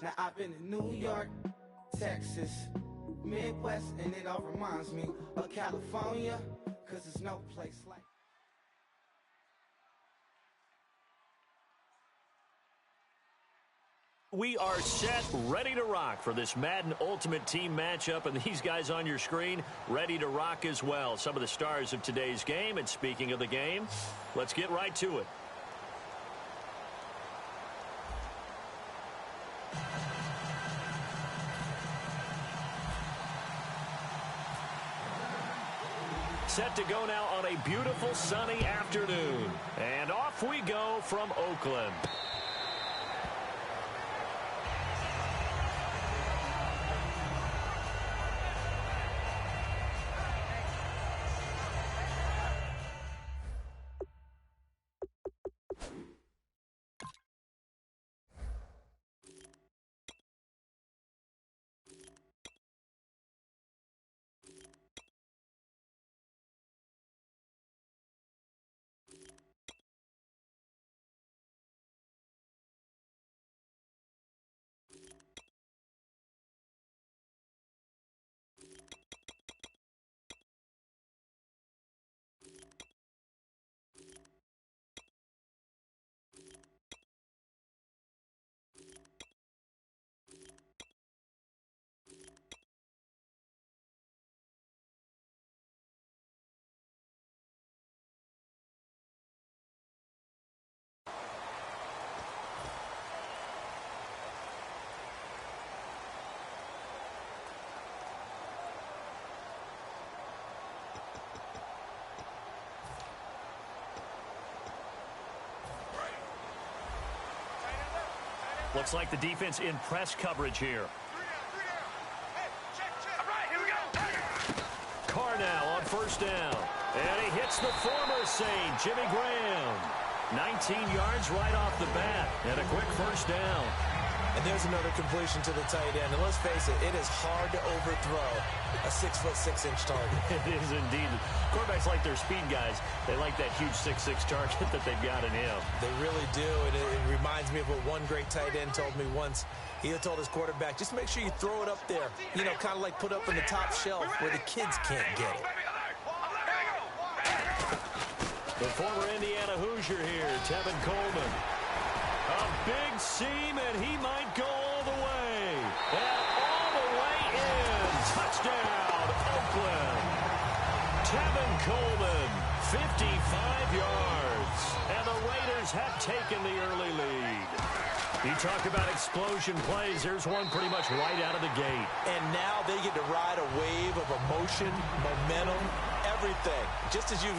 Now I've been in New York, Texas, Midwest, and it all reminds me of California, cause there's no place like. We are set, ready to rock for this Madden Ultimate Team matchup, and these guys on your screen ready to rock as well. Some of the stars of today's game, and speaking of the game, let's get right to it. Set to go now on a beautiful sunny afternoon. And off we go from Oakland. Looks like the defense in press coverage here. Carr now on first down. And he hits the former Saint, Jimmy Graham. 19 yards right off the bat. And a quick first down. And there's another completion to the tight end. And let's face it, it is hard to overthrow a 6'6" target. It is indeed. Quarterbacks like their speed guys. They like that huge 6'6" target that they've got in him. They really do. And it reminds me of what one great tight end told me once. He told his quarterback, just make sure you throw it up there. You know, kind of like put up in the top shelf where the kids can't get it. The former Indiana Hoosier here, Tevin Coleman. A big seam, and he might go all the way. And all the way in. Touchdown, Oakland. Tevin Coleman, 55 yards. And the Raiders have taken the early lead. You talk about explosion plays. There's one pretty much right out of the gate. And now they get to ride a wave of emotion, momentum, everything. Just as you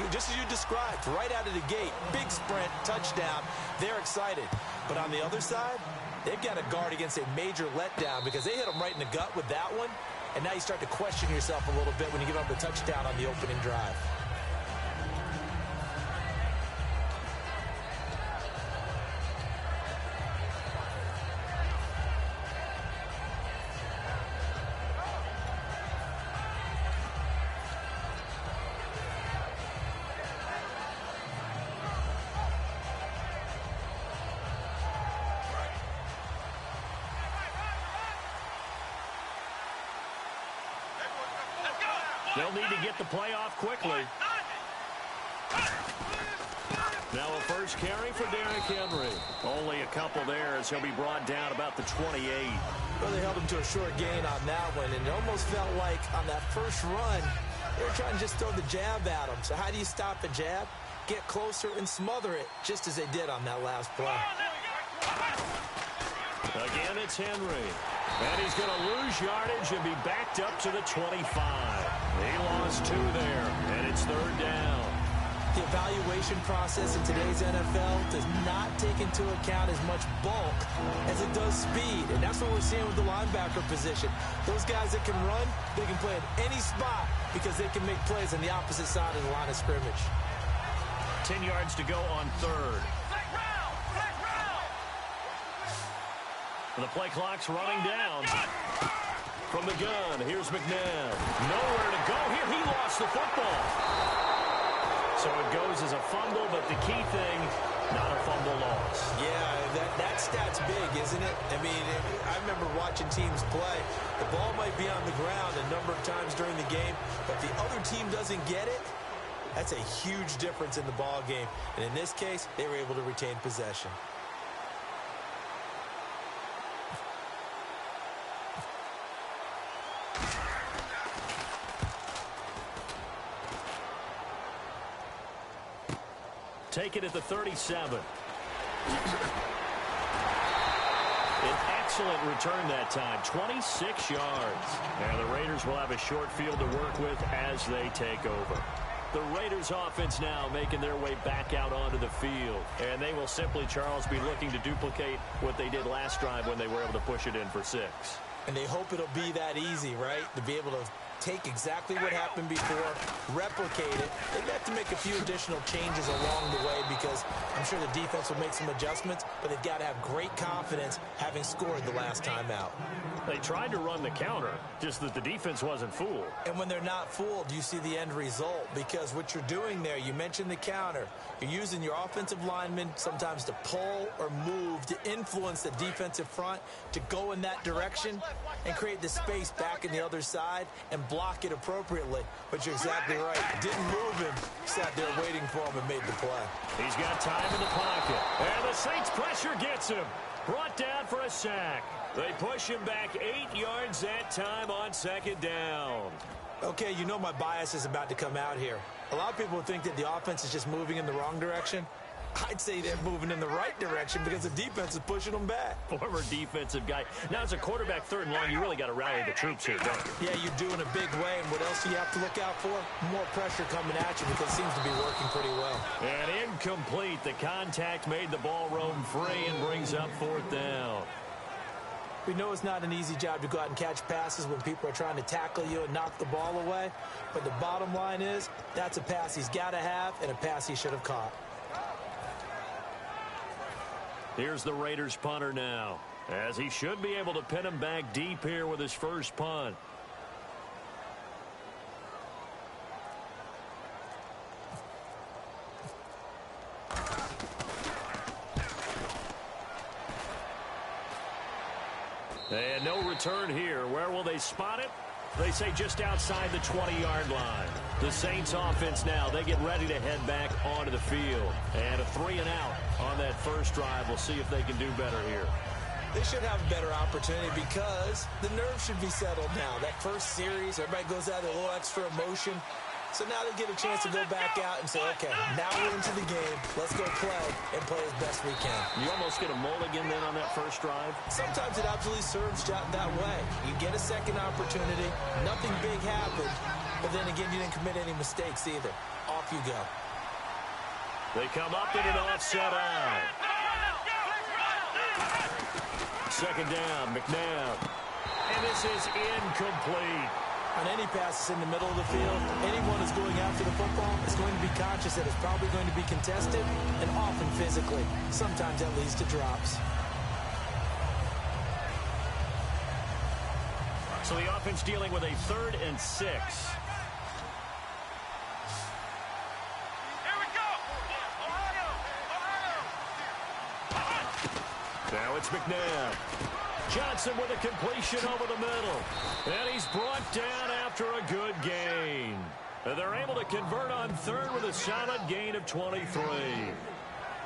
described, right out of the gate. Big sprint, touchdown. They're excited. But on the other side, they've got to guard against a major letdown because they hit them right in the gut with that one. And now you start to question yourself a little bit when you give up the touchdown on the opening drive. They'll need to get the play off quickly. Now a first carry for Derrick Henry. Only a couple there as he'll be brought down about the 28. Well, they held him to a short gain on that one, and it almost felt like on that first run, they were trying to just throw the jab at him. So how do you stop a jab? Get closer and smother it, just as they did on that last play. Again, it's Henry. And he's going to lose yardage and be backed up to the 25. He lost 2 there, and it's third down. The evaluation process in today's NFL does not take into account as much bulk as it does speed. And that's what we're seeing with the linebacker position. Those guys that can run, they can play at any spot because they can make plays on the opposite side of the line of scrimmage. 10 yards to go on third. The play clock's running down. From the gun, here's McNabb. Nowhere to go here. He lost the football. So it goes as a fumble, but the key thing, not a fumble loss. Yeah, that stat's big, isn't it? I mean, I remember watching teams play. The ball might be on the ground a number of times during the game, but the other team doesn't get it. That's a huge difference in the ball game. And in this case, they were able to retain possession. Take it at the 37. An excellent return that time, 26 yards. And the Raiders will have a short field to work with as they take over. The Raiders offense now making their way back out onto the field. And they will simply, Charles, be looking to duplicate what they did last drive when they were able to push it in for 6. And they hope it'll be that easy, right? To be able to take exactly what happened before, replicate it. They've got to make a few additional changes along the way because I'm sure the defense will make some adjustments, but they've got to have great confidence having scored the last time out. They tried to run the counter, just that the defense wasn't fooled. And when they're not fooled, you see the end result because what you're doing there, you mentioned the counter. You're using your offensive linemen sometimes to pull or move to influence the defensive front to go in that direction and create the space back in the other side and block it appropriately. But you're exactly right. Didn't move him. Sat there waiting for him and made the play. He's got time in the pocket. And the Saints pressure gets him. Brought down for a sack. They push him back 8 yards that time on second down. Okay, you know my bias is about to come out here. A lot of people would think that the offense is just moving in the wrong direction. I'd say they're moving in the right direction because the defense is pushing them back. Former defensive guy. Now, as a quarterback, third and long, you really got to rally the troops here, don't you? Yeah, you do in a big way. And what else do you have to look out for? More pressure coming at you because it seems to be working pretty well. And incomplete. The contact made the ball roam free and brings up fourth down. We know it's not an easy job to go out and catch passes when people are trying to tackle you and knock the ball away. But the bottom line is that's a pass he's got to have and a pass he should have caught. Here's the Raiders punter now, as he should be able to pin him back deep here with his first punt. And no return here. Where will they spot it? They say just outside the 20-yard line. The Saints offense now, they get ready to head back onto the field. And a 3-and-out on that first drive. We'll see if they can do better here. They should have a better opportunity because the nerves should be settled now. That first series, everybody goes out with a little extra emotion. So now they get a chance to go back out and say, okay, now we're into the game. Let's go play and play as best we can. You almost get a mulligan then on that first drive? Sometimes it absolutely serves that way. You get a second opportunity. Nothing big happened. But then again, you didn't commit any mistakes either. Off you go. They come up in an offset eye. Second down, McNabb. And this is incomplete. On any passes in the middle of the field, anyone who's going after the football is going to be conscious that it's probably going to be contested and often physically. Sometimes that leads to drops. So the offense dealing with a 3rd and 6. Now it's McNabb. Johnson with a completion over the middle. And he's brought down after a good gain. And they're able to convert on third with a solid gain of 23.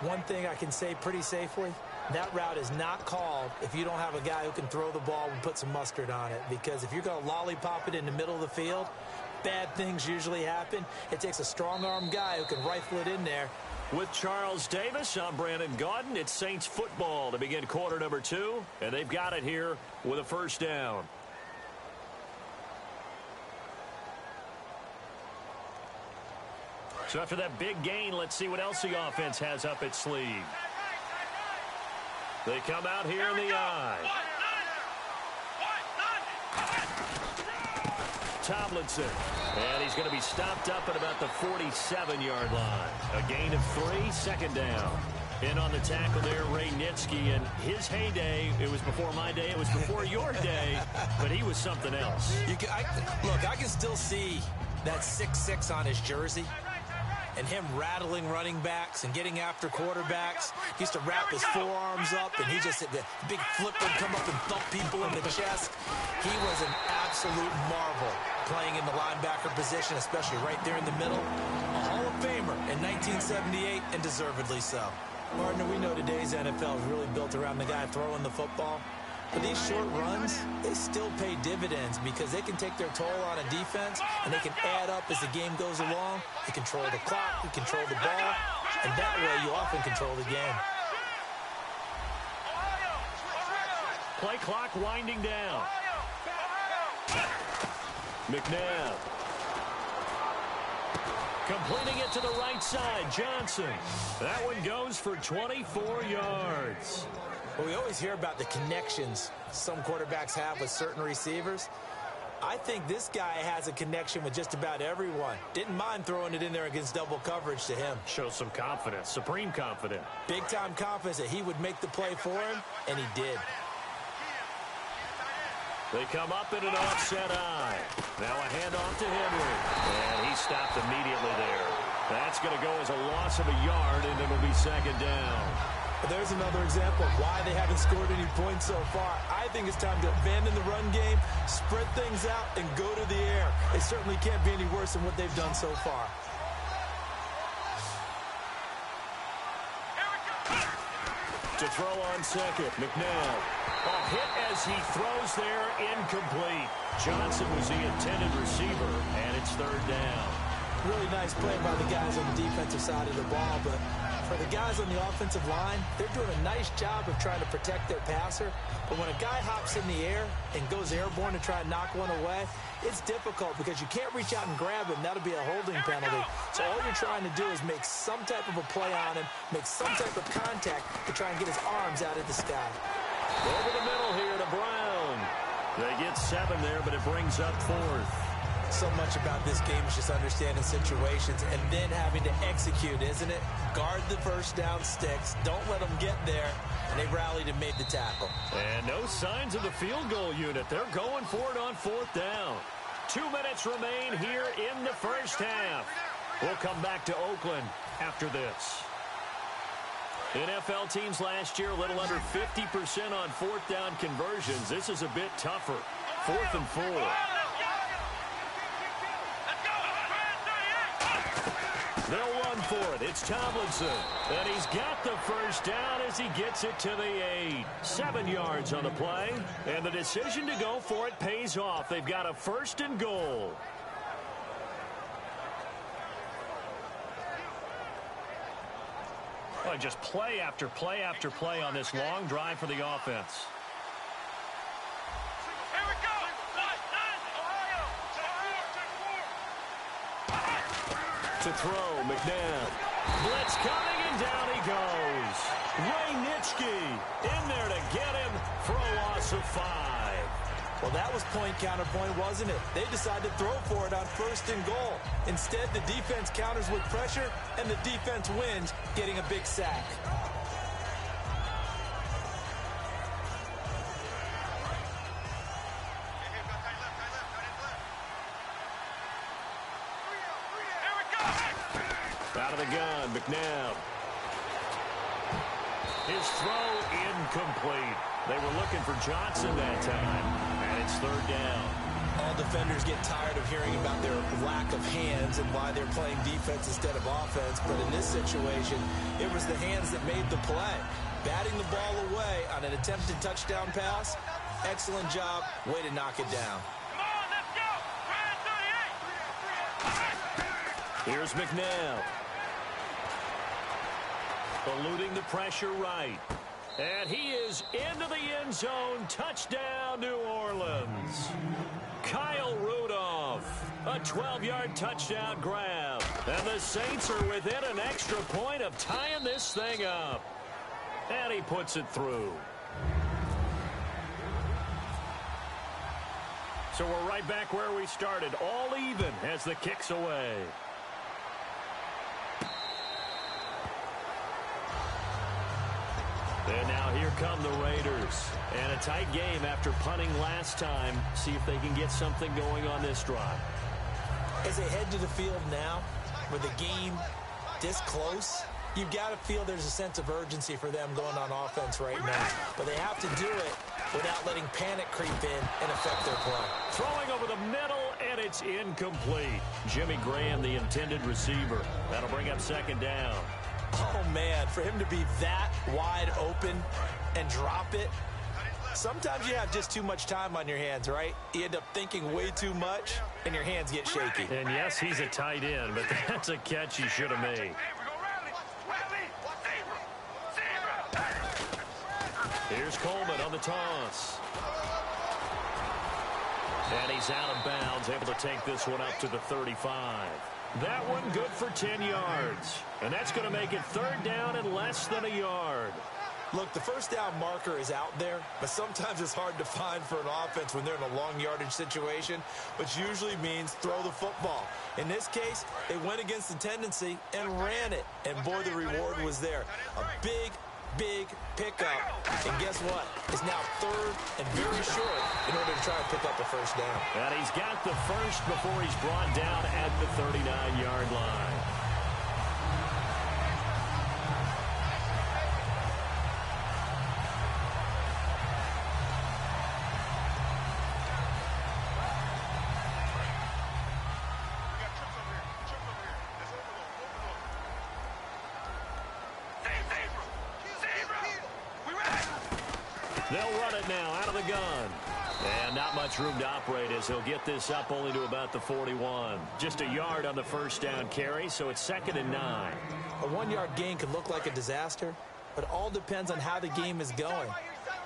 One thing I can say pretty safely, that route is not called if you don't have a guy who can throw the ball and put some mustard on it. Because if you're going to lollipop it in the middle of the field, bad things usually happen. It takes a strong-arm guy who can rifle it in there. With Charles Davis, I'm Brandon Gaudin. It's Saints football to begin quarter number 2, and they've got it here with a first down. So after that big gain, let's see what else the offense has up its sleeve. They come out here in the I. Tomlinson. And he's going to be stopped up at about the 47-yard line. A gain of 3, second down. In on the tackle there, Ray Nitschke. And his heyday, it was before my day, it was before your day, but he was something else. Look, I can still see that 6'6" on his jersey. And him rattling running backs and getting after quarterbacks. He used to wrap his forearms up, and he just, the big flip would come up and thump people in the chest. He was an absolute marvel playing in the linebacker position, especially right there in the middle. A Hall of Famer in 1978, and deservedly so. Partner, we know today's NFL is really built around the guy throwing the football. But these short runs, they still pay dividends because they can take their toll on a defense, and they can add up as the game goes along. You control the clock, you control the ball, and that way you often control the game. Play clock winding down. McNabb. Completing it to the right side, Johnson. That one goes for 24 yards. Well, we always hear about the connections some quarterbacks have with certain receivers. I think this guy has a connection with just about everyone. Didn't mind throwing it in there against double coverage to him. Shows some confidence, supreme confidence. Big-time confidence that he would make the play for him, and he did. They come up in an offset I. Now a handoff to Henry. And he stopped immediately there. That's going to go as a loss of a yard, and it'll be second down. There's another example of why they haven't scored any points so far. I think it's time to abandon the run game, spread things out, and go to the air. It certainly can't be any worse than what they've done so far. To throw on second, McNabb. A hit as he throws there, incomplete. Johnson was the intended receiver, and it's third down. Really nice play by the guys on the defensive side of the ball, but for the guys on the offensive line, they're doing a nice job of trying to protect their passer. But when a guy hops in the air and goes airborne to try and knock one away, it's difficult because you can't reach out and grab him. That'll be a holding penalty. So all you're trying to do is make some type of a play on him, make some type of contact to try and get his arms out of the sky. Over the middle here to Brown. They get 7 there, but it brings up 4th. So much about this game is just understanding situations and then having to execute, isn't it? Guard the first down sticks. Don't let them get there. And they rallied and made the tackle. And no signs of the field goal unit. They're going for it on 4th down. 2 minutes remain here in the first half. We'll come back to Oakland after this. NFL teams last year a little under 50% on 4th down conversions. This is a bit tougher. 4th and 4. They'll run for it. It's Tomlinson. And he's got the first down as he gets it to the 8. 7 yards on the play. And the decision to go for it pays off. They've got a 1st and goal. Well, just play after play after play on this long drive for the offense. To throw, McNabb. Blitz coming, and down he goes. Ray Nitschke in there to get him for a loss of 5. Well, that was point counterpoint, wasn't it? They decided to throw for it on 1st and goal. Instead, the defense counters with pressure, and the defense wins, getting a big sack. Out of the gun, McNabb. His throw incomplete. They were looking for Johnson that time, and it's 3rd down. All defenders get tired of hearing about their lack of hands and why they're playing defense instead of offense, but in this situation, it was the hands that made the play. Batting the ball away on an attempted touchdown pass, excellent job, way to knock it down. Here's McNabb. Eluding the pressure right. And he is into the end zone. Touchdown, New Orleans. Kyle Rudolph. A 12-yard touchdown grab. And the Saints are within an extra point of tying this thing up. And he puts it through. So we're right back where we started, all even as the kick's away. And now here come the Raiders. And a tight game after punting last time. See if they can get something going on this drive. As they head to the field now, with the game this close, you've got to feel there's a sense of urgency for them going on offense right now. But they have to do it without letting panic creep in and affect their play. Throwing over the middle, and it's incomplete. Jimmy Graham, the intended receiver. That'll bring up second down. Oh, man, for him to be that wide open and drop it, sometimes you have just too much time on your hands, right? You end up thinking way too much, and your hands get shaky. And, yes, he's a tight end, but that's a catch he should have made. Here's Coleman on the toss. And he's out of bounds, able to take this one up to the 35. That one good for 10 yards. And that's going to make it third down and less than a yard. Look, the first down marker is out there, but sometimes it's hard to find for an offense when they're in a long yardage situation, which usually means throw the football. In this case, they went against the tendency and ran it. And, boy, the reward was there. A big pickup. And guess what? It's now third and very short in order to try and pick up the first down. And he's got the first before he's brought down at the 39-yard line. They'll run it now out of the gun. And not much room to operate as he'll get this up only to about the 41. Just a yard on the first down carry, so it's 2nd and 9. A 1-yard gain could look like a disaster, but it all depends on how the game is going.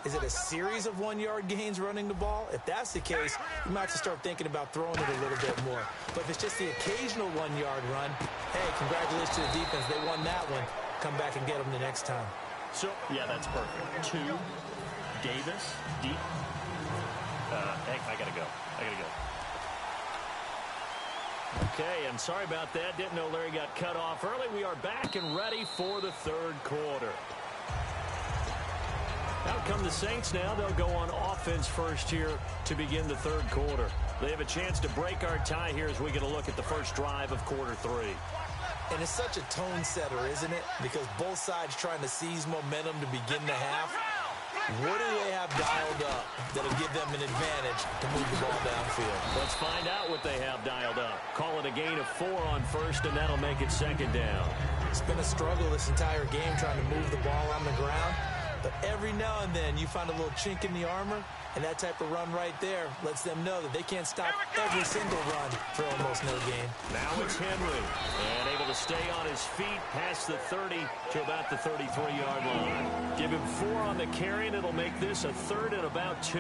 Is it a series of 1-yard gains running the ball? If that's the case, you might have to start thinking about throwing it a little bit more. But if it's just the occasional 1-yard run, hey, congratulations to the defense. They won that one. Come back and get them the next time. So, yeah, that's perfect. 2, Davis, deep. Hey, I gotta go. Okay, I'm sorry about that. Didn't know Larry got cut off early. We are back and ready for the third quarter. Out come the Saints now. They'll go on offense first here to begin the third quarter. They have a chance to break our tie here as we get a look at the first drive of quarter 3. And it's such a tone setter, isn't it? Because both sides trying to seize momentum to begin the half. What do they have dialed up that'll give them an advantage to move the ball downfield? Let's find out what they have dialed up. Call it a gain of 4 on first, and that'll make it 2nd down. It's been a struggle this entire game trying to move the ball on the ground. But every now and then you find a little chink in the armor, and that type of run right there lets them know that they can't stop every single run for almost no gain. Now it's Henry, and able to stay on his feet past the 30 to about the 33-yard line. Give him 4 on the carry, and it'll make this a 3rd and about 2.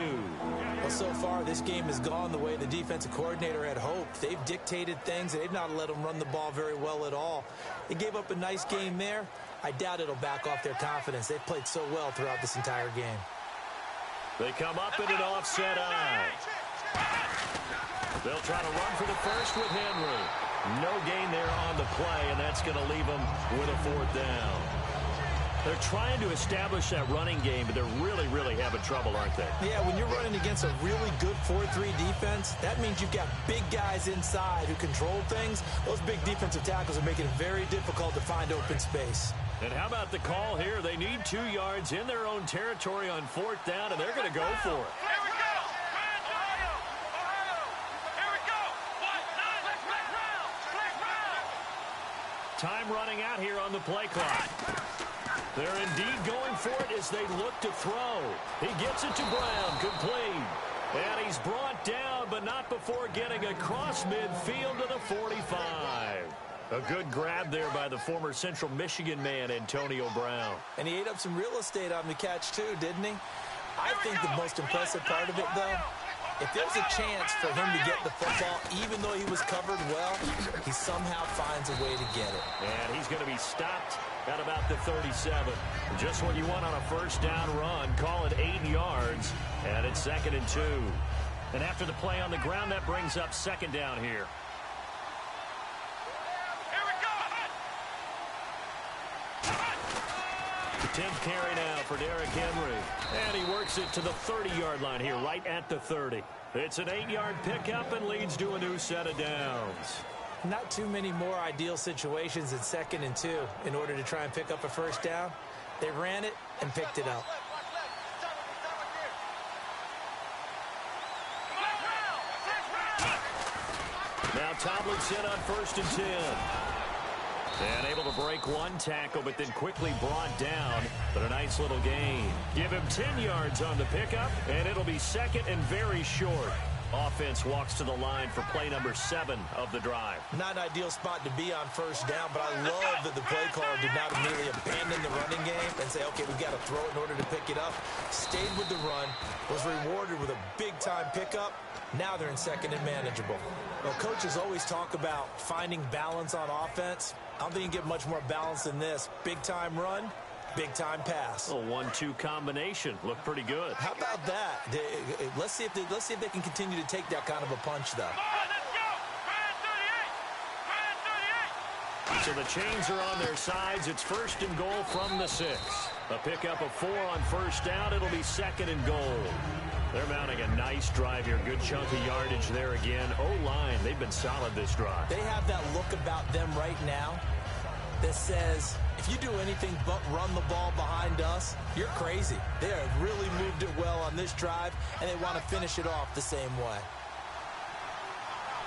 Well, so far this game has gone the way the defensive coordinator had hoped. They've dictated things, and they've not let them run the ball very well at all. They gave up a nice game there. I doubt it'll back off their confidence. They've played so well throughout this entire game. They come up in an offset eye. They'll try to run for the first with Henry. No gain there on the play, and that's going to leave them with a 4th down. They're trying to establish that running game, but they're really having trouble, aren't they? Yeah, when you're running against a really good 4-3 defense, that means you've got big guys inside who control things. Those big defensive tackles are making it very difficult to find open space. And how about the call here? They need 2 yards in their own territory on 4th down, and they're going to go for it. Here we go! Ohio! Here we go! Flag round! Time running out here on the play clock. They're indeed going for it as they look to throw. He gets it to Brown, complete. And he's brought down, but not before getting across midfield to the 45. A good grab there by the former Central Michigan man, Antonio Brown. And he ate up some real estate on the catch, too, didn't he? I think the most impressive part of it, though, If there's a chance for him to get the football, even though he was covered well, he somehow finds a way to get it. And he's going to be stopped at about the 37. Just what you want on a first down run. Call it 8 yards, and it's 2nd and 2. And after the play on the ground, that brings up 2nd down here. Here we go. 10th carry now for Derrick Henry. And he works it to the 30-yard line here, right at the 30. It's an 8-yard pickup and leads to a new set of downs. Not too many more ideal situations in 2nd and 2 in order to try and pick up a first down. They ran it and picked it up. Now Tomlinson on 1st and 10. And able to break one tackle, but then quickly brought down. But a nice little gain. Give him 10 yards on the pickup, and it'll be 2nd and very short. Offense walks to the line for play number 7 of the drive. Not an ideal spot to be on first down, but I love that the play caller did not immediately abandon the running game and say, okay, we've got to throw it in order to pick it up. Stayed with the run, was rewarded with a big-time pickup. Now they're in 2nd and manageable. Well, coaches always talk about finding balance on offense. I don't think you can get much more balance than this. Big-time run, big-time pass. A 1-2 combination. Looked pretty good. How about that? Let's see if they can continue to take that kind of a punch, though. So the chains are on their sides. It's 1st and goal from the 6. A pickup of 4 on first down. It'll be 2nd and goal. They're mounting a nice drive here. Good chunk of yardage there again. O-line, they've been solid this drive. They have that look about them right now that says, if you do anything but run the ball behind us, you're crazy. They have really moved it well on this drive, and they want to finish it off the same way.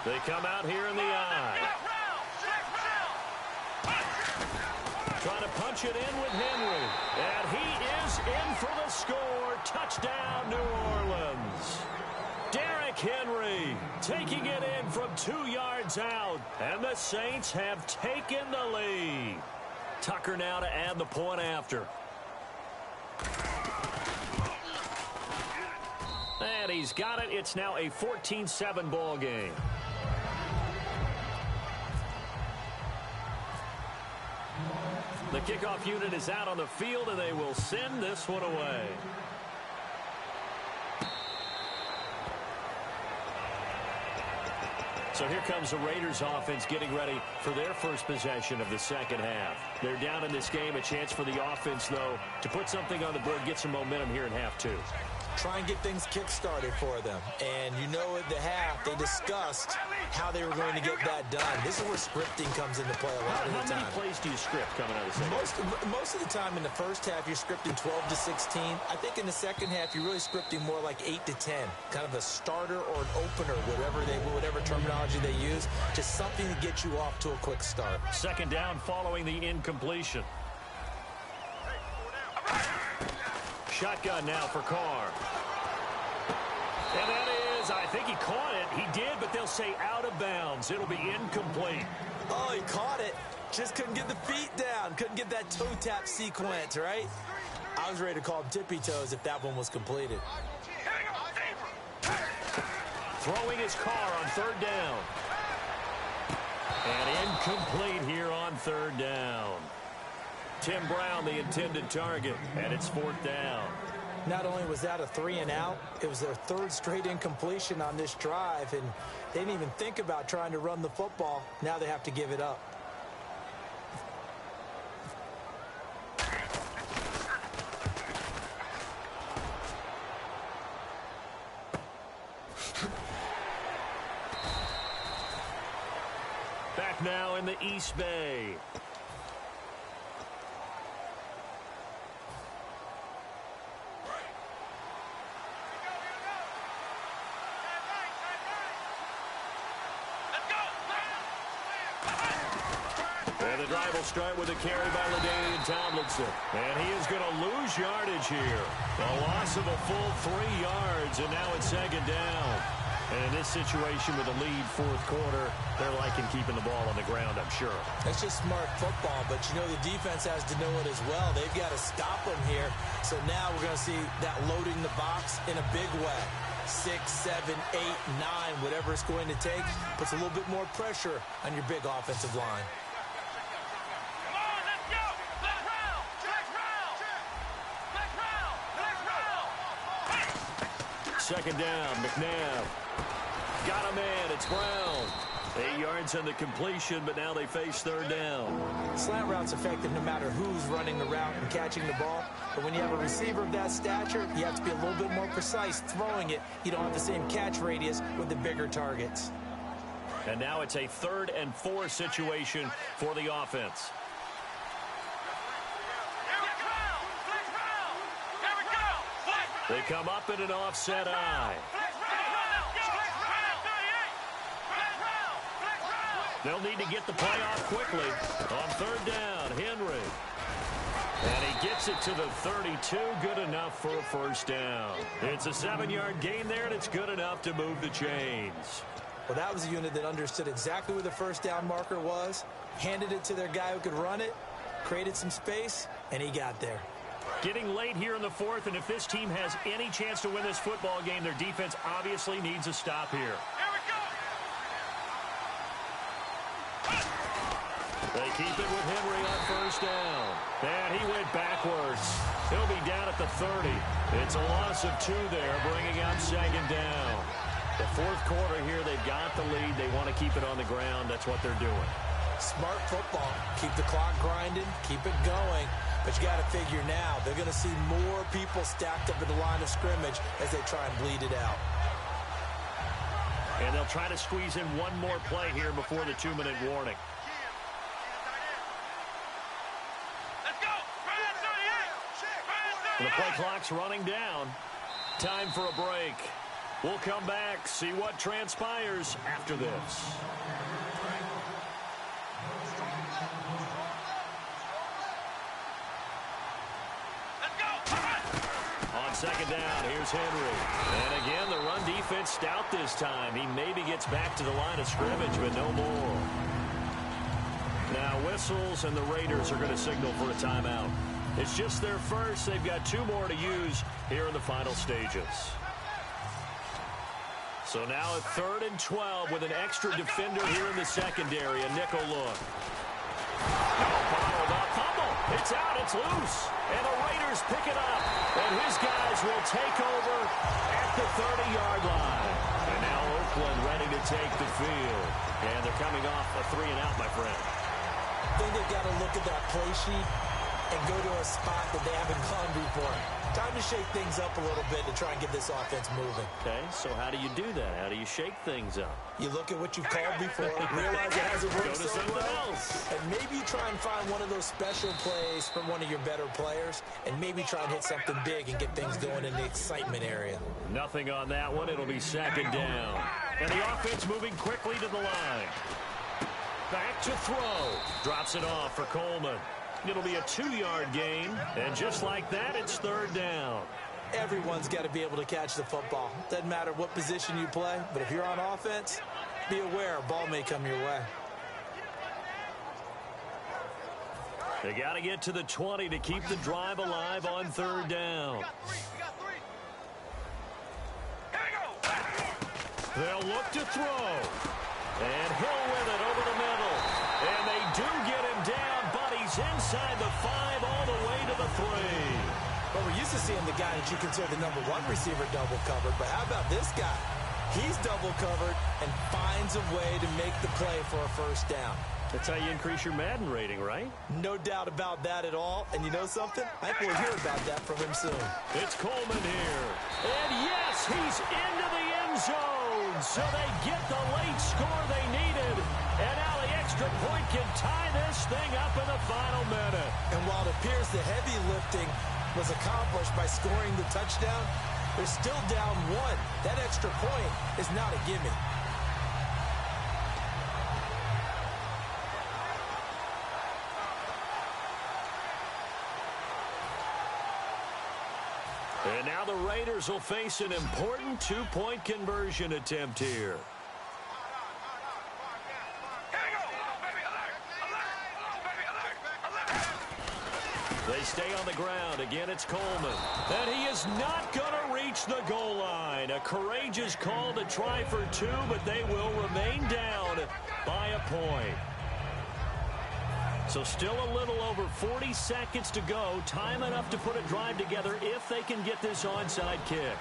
They come out here in the eye. Trying to punch it in with Henry. And he is in for the score. Touchdown, New Orleans. Derrick Henry taking it in from 2 yards out. And the Saints have taken the lead. Tucker now to add the point after. And he's got it. It's now a 14-7 ball game. The kickoff unit is out on the field, and they will send this one away. So here comes the Raiders offense getting ready for their first possession of the second half. They're down in this game. A chance for the offense, though, to put something on the board, get some momentum here in half 2. Try and get things kick-started for them. And you know at the half, they discussed how they were going to get that done. This is where scripting comes into play a lot of the time. How many plays do you script coming out of the second half? Most of the time in the first half, you're scripting 12 to 16. I think in the second half, you're really scripting more like 8 to 10. Kind of a starter or an opener, whatever terminology they use. Just something to get you off to a quick start. 2nd down following the incompletion. Shotgun now for Carr. And that is, I think he caught it. He did, but they'll say out of bounds. It'll be incomplete. Oh, he caught it. Just couldn't get the feet down. Couldn't get that toe tap sequence, right? I was ready to call him tippy toes if that one was completed. Throwing his Carr on 3rd down. And incomplete here on 3rd down. Tim Brown, the intended target, and it's 4th down. Not only was that a 3 and out, it was their 3rd straight incompletion on this drive, and they didn't even think about trying to run the football. Now they have to give it up. Back now in the East Bay. And the drive will start with a carry by LaDainian Tomlinson. And he is going to lose yardage here. A loss of a full 3 yards, and now it's 2nd down. And in this situation with a lead 4th quarter, they're liking keeping the ball on the ground, I'm sure. That's just smart football, but you know the defense has to know it as well. They've got to stop them here. So now we're going to see that loading the box in a big way. 6, 7, 8, 9, whatever it's going to take, puts a little bit more pressure on your big offensive line. Come on, let's go. Next round. Next round. Next round. Next round. Second down, McNabb. Got a man, it's Brown. 8 yards on the completion, but now they face third down. Slant route's effective no matter who's running the route and catching the ball. But when you have a receiver of that stature, you have to be a little bit more precise throwing it. You don't have the same catch radius with the bigger targets. And now it's a 3rd and 4 situation for the offense. They come up in an offset eye. They'll need to get the play off quickly. On third down, Henry. And he gets it to the 32. Good enough for a first down. It's a 7-yard gain there, and it's good enough to move the chains. Well, that was a unit that understood exactly where the first down marker was, handed it to their guy who could run it, created some space, and he got there. Getting late here in the 4th, and if this team has any chance to win this football game, their defense obviously needs a stop here. They keep it with Henry on first down. And he went backwards. He'll be down at the 30. It's a loss of 2 there, bringing up second down. The 4th quarter here, they've got the lead. They want to keep it on the ground. That's what they're doing. Smart football. Keep the clock grinding. Keep it going. But you got to figure now, they're going to see more people stacked up at the line of scrimmage as they try and bleed it out. And they'll try to squeeze in one more play here before the 2-minute warning. The play clock's running down. Time for a break. We'll come back, see what transpires after this. On second down, here's Henry. And again, the run defense stout this time. He maybe gets back to the line of scrimmage, but no more. Now whistles, and the Raiders are going to signal for a timeout. It's just their first. They've got 2 more to use here in the final stages. So now a 3rd and 12 with an extra defender here in the secondary. A nickel look. Bottled up. Fumble. It's out. It's loose. And the Raiders pick it up. And his guys will take over at the 30-yard line. And now Oakland ready to take the field. And they're coming off a 3-and-out, my friend. I think they've got to look at that play sheet and go to a spot that they haven't gone before. Time to shake things up a little bit to try and get this offense moving. Okay, so how do you do that? How do you shake things up? You look at what you've called before, realize it hasn't worked so well, and maybe you try and find one of those special plays from one of your better players, and maybe try and hit something big and get things going in the excitement area. Nothing on that one. It'll be second down. And the offense moving quickly to the line. Back to throw. Drops it off for Coleman. It'll be a 2-yard gain, and just like that, it's third down. Everyone's got to be able to catch the football. Doesn't matter what position you play, but if you're on offense, be aware a ball may come your way. They got to get to the 20 to keep the drive alive on third down. They'll look to throw. And Hill with it over the middle. And they do get him down, but he's inside the 5 all the way to the 3. Well, we're used to seeing the guy that you consider the #1 receiver double covered, but how about this guy? He's double covered and finds a way to make the play for a first down. That's how you increase your Madden rating, right? No doubt about that at all. And you know something? I think we'll hear about that from him soon. It's Coleman here. And yes, he's into the end zone. So they get the late score they needed. And now the extra point can tie this thing up in the final minute. And while it appears the heavy lifting was accomplished by scoring the touchdown, they're still down 1. That extra point is not a gimme. And now the Raiders will face an important 2-point conversion attempt here. They stay on the ground. Again, it's Coleman. And he is not going to reach the goal line. A courageous call to try for two, but they will remain down by a point. So still a little over 40 seconds to go. Time enough to put a drive together if they can get this onside kick.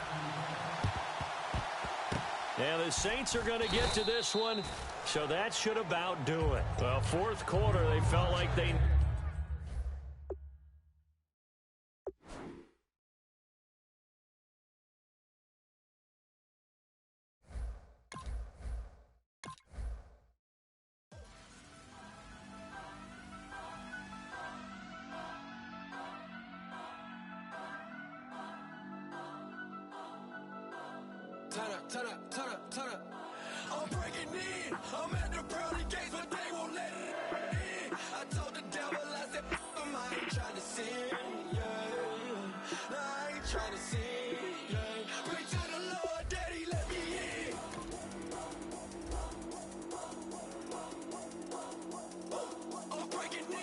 And the Saints are going to get to this one, so that should about do it. Well, fourth quarter, they felt like they... Turn up. I'm breaking in. I'm at the pearly gates, but they won't let it in. I told the devil, I said, I ain't trying to sin, yeah. I ain't trying to sin, yeah. Pray to the Lord, Daddy, let me in. I'm breaking in.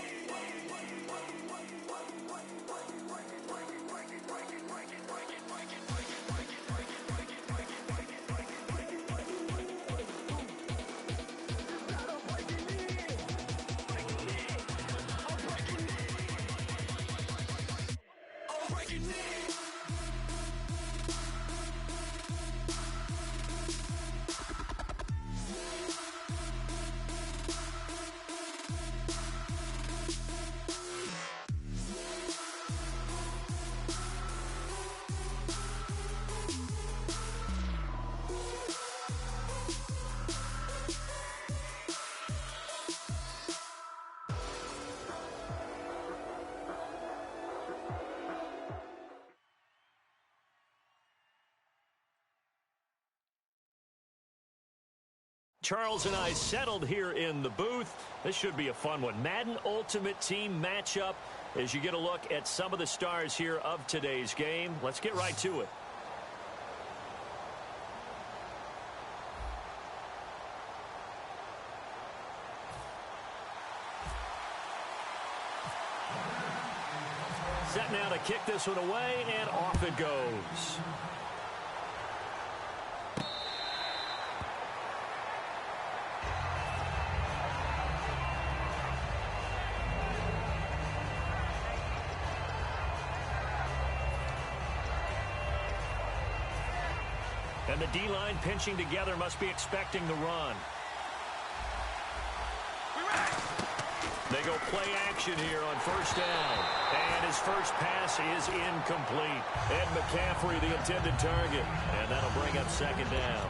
Charles and I settled here in the booth. This should be a fun one. Madden Ultimate Team matchup as you get a look at some of the stars here of today's game. Let's get right to it. Set now to kick this one away, and off it goes. And the D-line pinching together must be expecting the run. They go play action here on first down. And his first pass is incomplete. Ed McCaffrey, the intended target. And that'll bring up second down.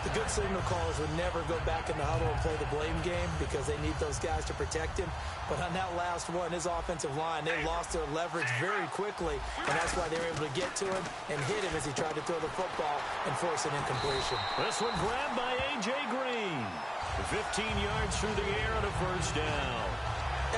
The good signal callers would never go back in the huddle and play the blame game because they need those guys to protect him. But on that last one, his offensive line, they lost their leverage very quickly, and that's why they were able to get to him and hit him as he tried to throw the football and force an incompletion. This one grabbed by A.J. Green. 15 yards through the air and a first down.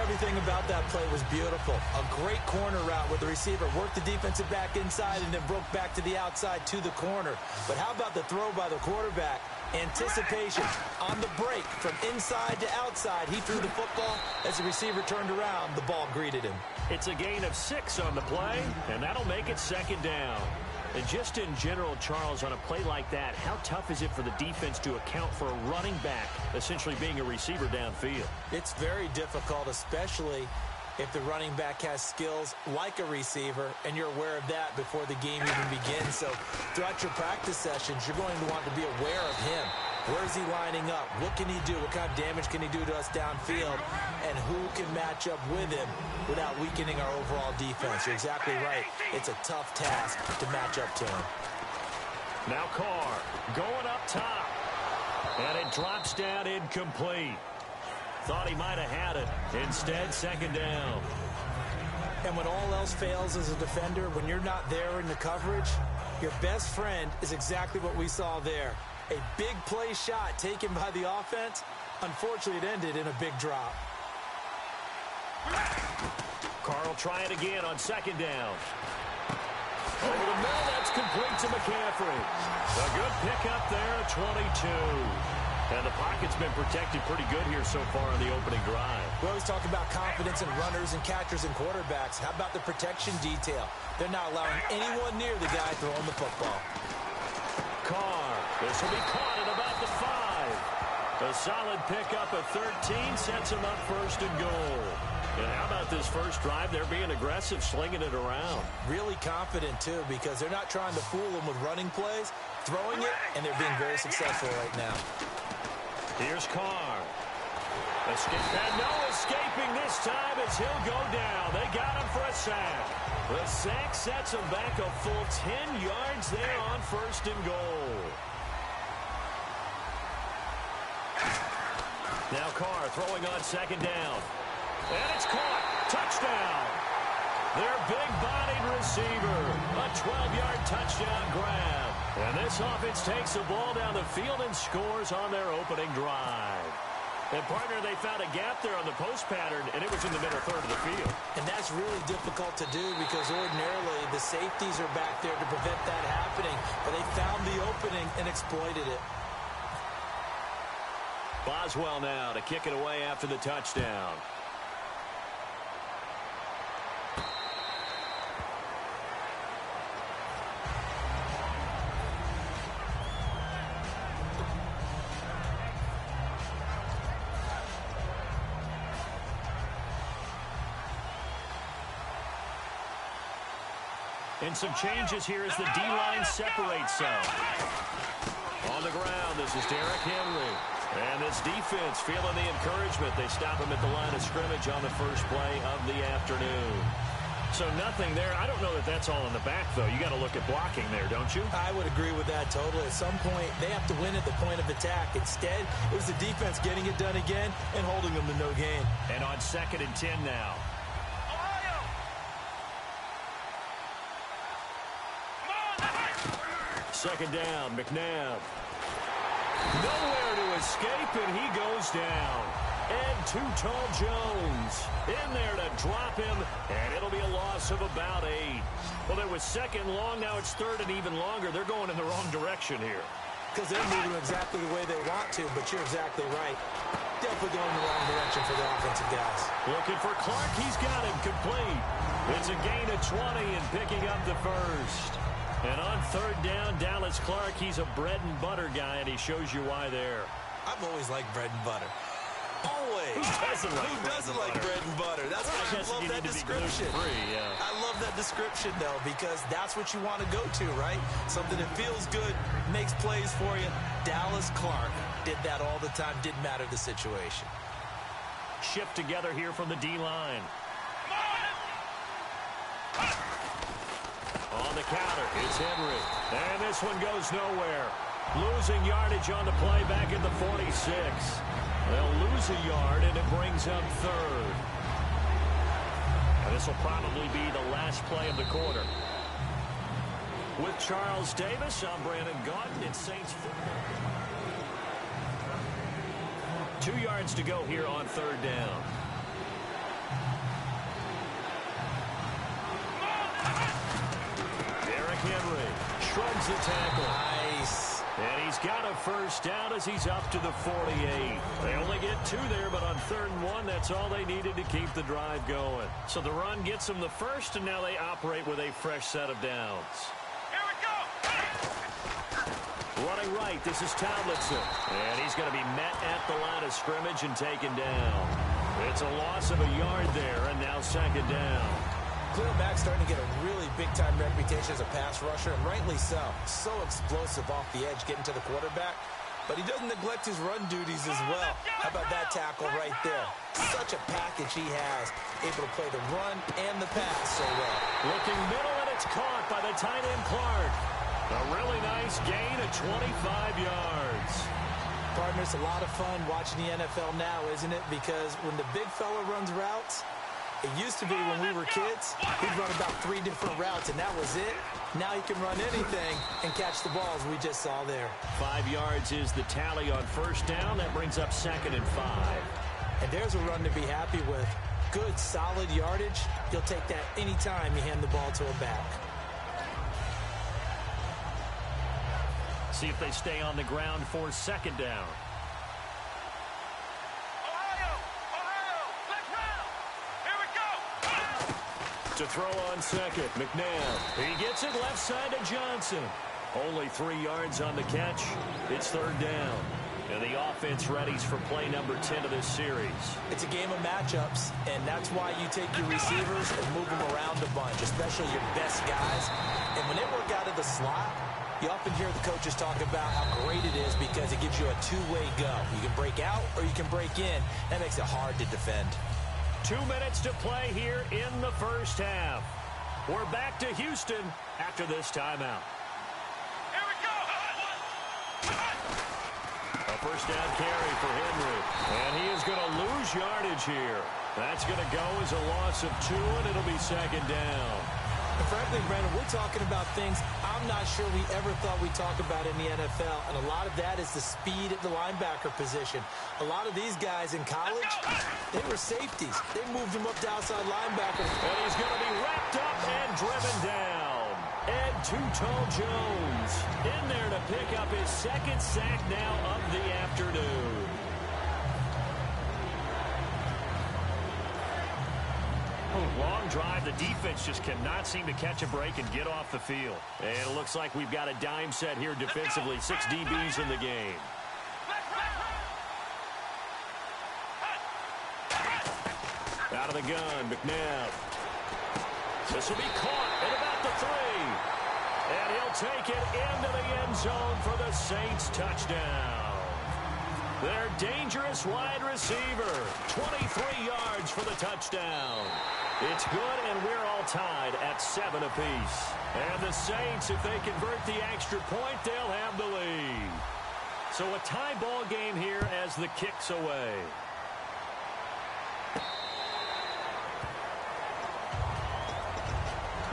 Everything about that play was beautiful. A great corner route where the receiver worked the defensive back inside and then broke back to the outside to the corner. But how about the throw by the quarterback? Anticipation on the break from inside to outside. He threw the football. As the receiver turned around, the ball greeted him. It's a gain of 6 on the play, and that'll make it second down. And just in general, Charles, on a play like that, how tough is it for the defense to account for a running back essentially being a receiver downfield? It's very difficult, especially if the running back has skills like a receiver, and you're aware of that before the game even begins. So throughout your practice sessions, you're going to want to be aware of him. Where is he lining up? What can he do? What kind of damage can he do to us downfield? And who can match up with him without weakening our overall defense? You're exactly right. It's a tough task to match up to him. Now Carr going up top. And it drops down incomplete. Thought he might have had it. Instead, second down. And when all else fails as a defender, when you're not there in the coverage, your best friend is exactly what we saw there. A big play shot taken by the offense. Unfortunately, it ended in a big drop. Carr try it again on second down. Over the middle, that's complete to McCaffrey. A good pickup there, 22. And the pocket's been protected pretty good here so far on the opening drive. We always talk about confidence in runners and catchers and quarterbacks. How about the protection detail? They're not allowing anyone near the guy throwing the football. Carr. This will be caught at about the 5. A solid pickup at 13 sets him up first and goal. And how about this first drive? They're being aggressive, slinging it around. Really confident, too, because they're not trying to fool them with running plays, throwing it, and they're being very successful right now. Here's Carr. And no escaping this time as he'll go down. They got him for a sack. The sack sets him back a full 10 yards there on first and goal. Now Carr throwing on second down. And it's caught. Touchdown. Their big-bodied receiver. A 12-yard touchdown grab. And this offense takes the ball down the field and scores on their opening drive. And, partner, they found a gap there on the post pattern, and it was in the middle third of the field. And that's really difficult to do because ordinarily the safeties are back there to prevent that happening. But they found the opening and exploited it. Boswell now to kick it away after the touchdown. And some changes here as the D-line separates some. On the ground, this is Derrick Henry. And this defense feeling the encouragement. They stop him at the line of scrimmage on the first play of the afternoon. So nothing there. I don't know that that's all in the back, though. You got to look at blocking there, don't you? I would agree with that totally. At some point, they have to win at the point of attack. Instead, it was the defense getting it done again and holding them to no gain. And on 2nd and 10 now. Second down, McNabb. Nowhere to escape, and he goes down. And Too Tall Jones in there to drop him, and it'll be a loss of about 8. Well, it was second long, now it's third and even longer. They're going in the wrong direction here. Because they're moving exactly the way they want to, but you're exactly right. Definitely going in the wrong direction for the offensive guys. Looking for Clark, he's got him complete. It's a gain of 20 and picking up the first. And on third down, Dallas Clark, he's a bread-and-butter guy, and he shows you why there. I've always liked bread and butter. Always. Who doesn't like bread and butter? That's why I love that description. Yeah. I love that description, though, because that's what you want to go to, right? Something that feels good, makes plays for you. Dallas Clark did that all the time. Didn't matter the situation. Shift together here from the D-line. On the counter, it's Henry. And this one goes nowhere. Losing yardage on the play back at the 46. They'll lose a yard, and it brings up third. And this will probably be the last play of the quarter. With Charles Davis, I'm Brandon Gaudin. It's Saints football. 2 yards to go here on third down. Henry shrugs the tackle. Nice. And he's got a first down as he's up to the 48. They only get 2 there, but on 3rd and 1, that's all they needed to keep the drive going. So the run gets them the first, and now they operate with a fresh set of downs. Here we go. Running right, this is Tomlinson. And he's going to be met at the line of scrimmage and taken down. It's a loss of a yard there, and now 2nd down. Khalil Mack's starting to get a really big-time reputation as a pass rusher, and rightly so. So explosive off the edge, getting to the quarterback. But he doesn't neglect his run duties as well. How about that tackle right there? Such a package he has. Able to play the run and the pass so well. Looking middle, and it's caught by the tight end Clark. A really nice gain of 25 yards. Partner, it's a lot of fun watching the NFL now, isn't it? Because when the big fella runs routes, it used to be when we were kids, he'd run about 3 different routes, and that was it. Now he can run anything and catch the balls we just saw there. 5 yards is the tally on first down. That brings up 2nd and 5. And there's a run to be happy with. Good, solid yardage. You'll take that anytime you hand the ball to a back. See if they stay on the ground for 2nd down. to throw on second. McNabb. He gets it left side to Johnson. Only 3 yards on the catch. It's third down. And the offense readies for play number 10 of this series. It's a game of matchups, and that's why you take your receivers and move them around a bunch, especially your best guys. And when they work out of the slot, you often hear the coaches talk about how great it is because it gives you a two-way go. You can break out or you can break in. That makes it hard to defend. 2 minutes to play here in the first half. We're back to Houston after this timeout. Here we go. A first down carry for Henry. And he is going to lose yardage here. That's going to go as a loss of 2, and it'll be second down. And frankly, Brandon, we're talking about things I'm not sure we ever thought we'd talk about in the NFL. And a lot of that is the speed at the linebacker position. A lot of these guys in college, they were safeties. They moved them up to outside linebackers. And he's going to be wrapped up and driven down. Ed Too Tall Jones in there to pick up his second sack now of the afternoon. Long drive. The defense just cannot seem to catch a break and get off the field. And it looks like we've got a dime set here defensively. 6 DBs in the game. Out of the gun, McNabb. This will be caught at about the 3. And he'll take it into the end zone for the Saints touchdown. Their dangerous wide receiver. 23 yards for the touchdown. It's good, and we're all tied at 7 apiece. And the Saints, if they convert the extra point, they'll have the lead. So a tie ball game here as the kick's away.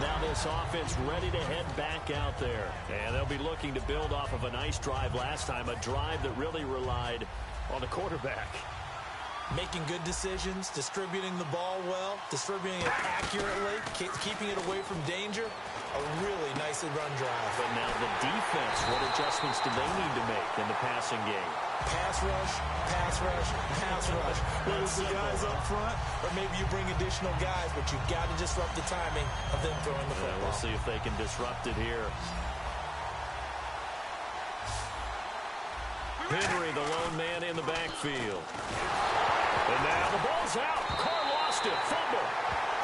Now this offense ready to head back out there. And they'll be looking to build off of a nice drive last time, a drive that really relied on the quarterback. Making good decisions, distributing the ball well, distributing it accurately, keeping it away from danger. A really nicely run drive. But now the defense, what adjustments do they need to make in the passing game? Pass rush, pass rush, pass rush. Whether it's the guys up front or maybe you bring additional guys, but you've got to disrupt the timing of them throwing the football. We'll see if they can disrupt it here. Henry, the lone man in the backfield. And now the ball's out. Carr lost it. Fumble.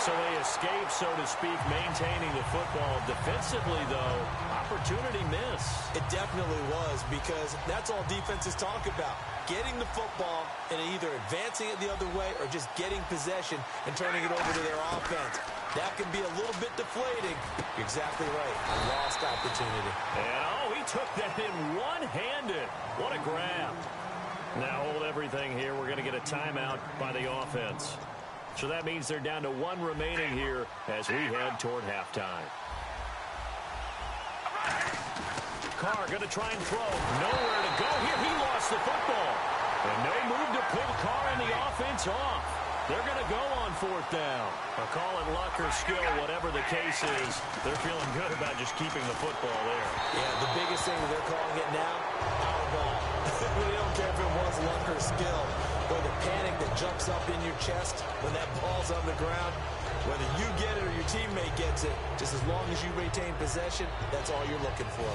So they escape, so to speak, maintaining the football. Defensively, though, opportunity miss. It definitely was, because that's all defenses talk about. Getting the football and either advancing it the other way or just getting possession and turning it over to their offense. That can be a little bit deflating. You're exactly right. A lost opportunity. And, he took that in one-handed. What a grab. Now hold everything here. We're going to get a timeout by the offense. So that means they're down to 1 remaining here as we head toward halftime. Carr going to try and throw. Nowhere to go here. He lost the football. And no move to pull Carr and the offense off. They're going to go on 4th down. Or call it luck or skill, whatever the case is. They're feeling good about just keeping the football there. Yeah, the biggest thing that they're calling it now, our ball. They don't care if it was luck or skill. Or the panic that jumps up in your chest when that ball's on the ground. Whether you get it or your teammate gets it, just as long as you retain possession, that's all you're looking for.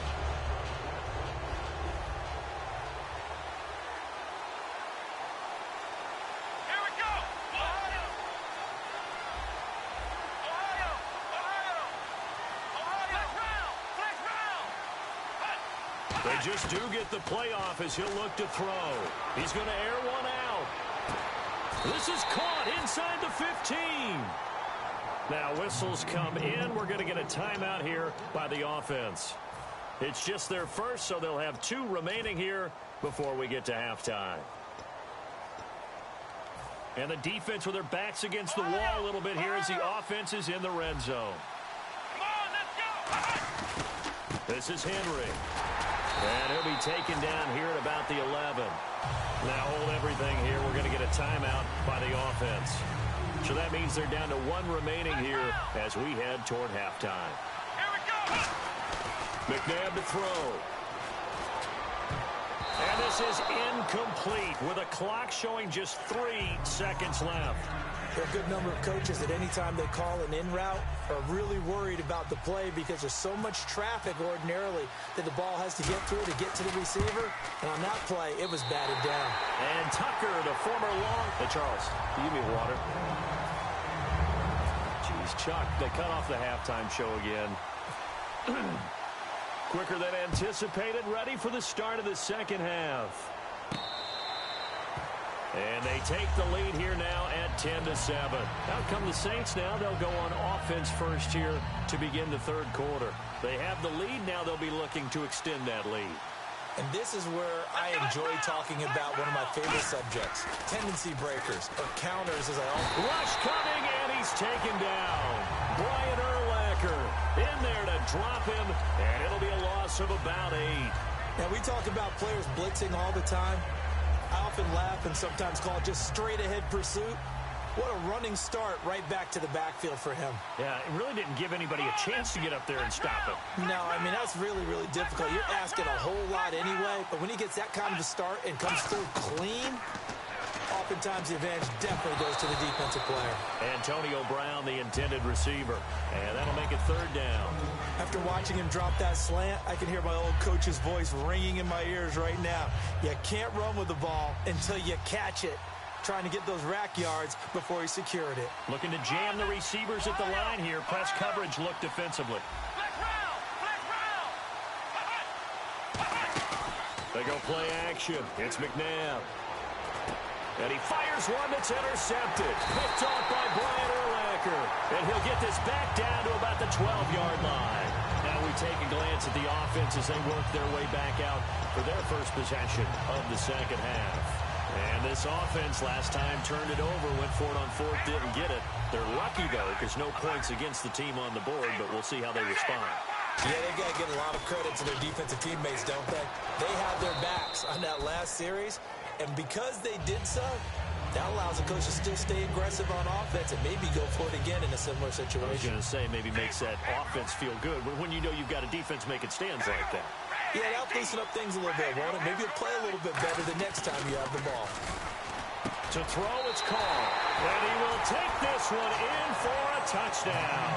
They just do get the playoff as he'll look to throw. He's going to air one out. This is caught inside the 15. Now whistles come in. We're going to get a timeout here by the offense. It's just their first, so they'll have 2 remaining here before we get to halftime. And the defense with their backs against the wall a little bit here as the offense is in the red zone. Come on, let's go. This is Henry. And he'll be taken down here at about the 11. Now hold everything here. We're going to get a timeout by the offense. So that means they're down to 1 remaining here as we head toward halftime. Here we go. McNabb to throw. And this This is incomplete with a clock showing just 3 seconds left. There are a good number of coaches at any time they call an in route are really worried about the play because there's so much traffic ordinarily that the ball has to get through to get to the receiver. And on that play, it was batted down. And Tucker, the former long... Hey, Charles, can you give me water? Jeez, Chuck, they cut off the halftime show again. Quicker than anticipated, ready for the start of the second half. And they take the lead here now at 10-7. Out come the Saints now. They'll go on offense first here to begin the third quarter. They have the lead. Now they'll be looking to extend that lead. And this is where I enjoy talking about one of my favorite subjects, tendency breakers, or counters as I always... Rush coming, and he's taken down. Brian Urlacher in there to drop him, and it'll be a loss of about 8. Now, we talk about players blitzing all the time. I often laugh and sometimes call it just straight-ahead pursuit. What a running start right back to the backfield for him. Yeah, it really didn't give anybody a chance to get up there and stop him. No, I mean, that's really, really difficult. You're asking a whole lot anyway, but when he gets that kind of a start and comes through clean, oftentimes the advantage definitely goes to the defensive player. Antonio Brown, the intended receiver, and that'll make it third down. After watching him drop that slant, I can hear my old coach's voice ringing in my ears right now. You can't run with the ball until you catch it. Trying to get those rack yards before he secured it. Looking to jam the receivers at the line here. Press coverage look defensively. They go play action. It's McNabb. And he fires one that's intercepted. Picked off by Brian Urlacher. And he'll get this back down to about the 12-yard line. Now we take a glance at the offense as they work their way back out for their first possession of the second half. And this offense last time turned it over, went for it on fourth, didn't get it. They're lucky, though, because no points against the team on the board, but we'll see how they respond. Yeah, they got to give a lot of credit to their defensive teammates, don't they? They had their backs on that last series, and because they did so, that allows the coach to still stay aggressive on offense and maybe go for it again in a similar situation. I was going to say, maybe makes that offense feel good when you know you've got a defense making stands like that. Yeah, that'll loosen up things a little bit, won't it? Maybe you'll play a little bit better the next time you have the ball. To throw, it's called. And he will take this one in for a touchdown.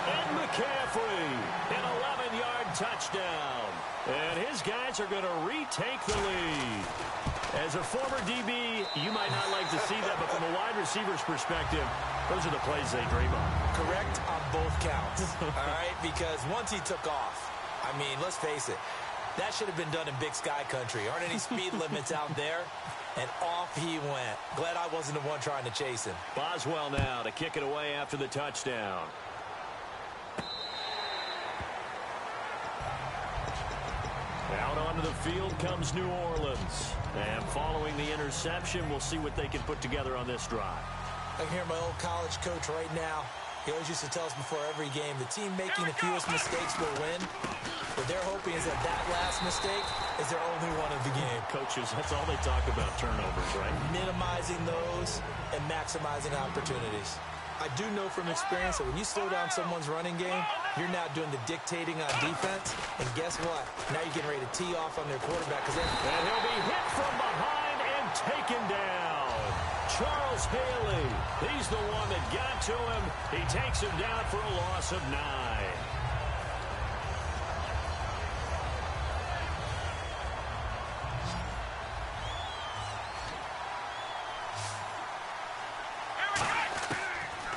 And McCaffrey, an 11-yard touchdown. And his guys are going to retake the lead. As a former DB, you might not like to see that, but from a wide receiver's perspective, those are the plays they dream of. Correct on both counts, all right? Because once he took off, I mean, let's face it, that should have been done in Big Sky country. Aren't any speed limits out there? And off he went. Glad I wasn't the one trying to chase him. Boswell now to kick it away after the touchdown. Out onto the field comes New Orleans. And following the interception, we'll see what they can put together on this drive. I can hear my old college coach right now. He always used to tell us before every game, the team making the fewest mistakes will win. What they're hoping is that that last mistake is their only one of the game. Coaches, that's all they talk about, turnovers, right? Minimizing those and maximizing opportunities. I do know from experience that when you slow down someone's running game, you're now doing the dictating on defense. And guess what? Now you're getting ready to tee off on their quarterback. And he'll be hit from behind and taken down. Charles Haley, he's the one that got to him. He takes him down for a loss of 9.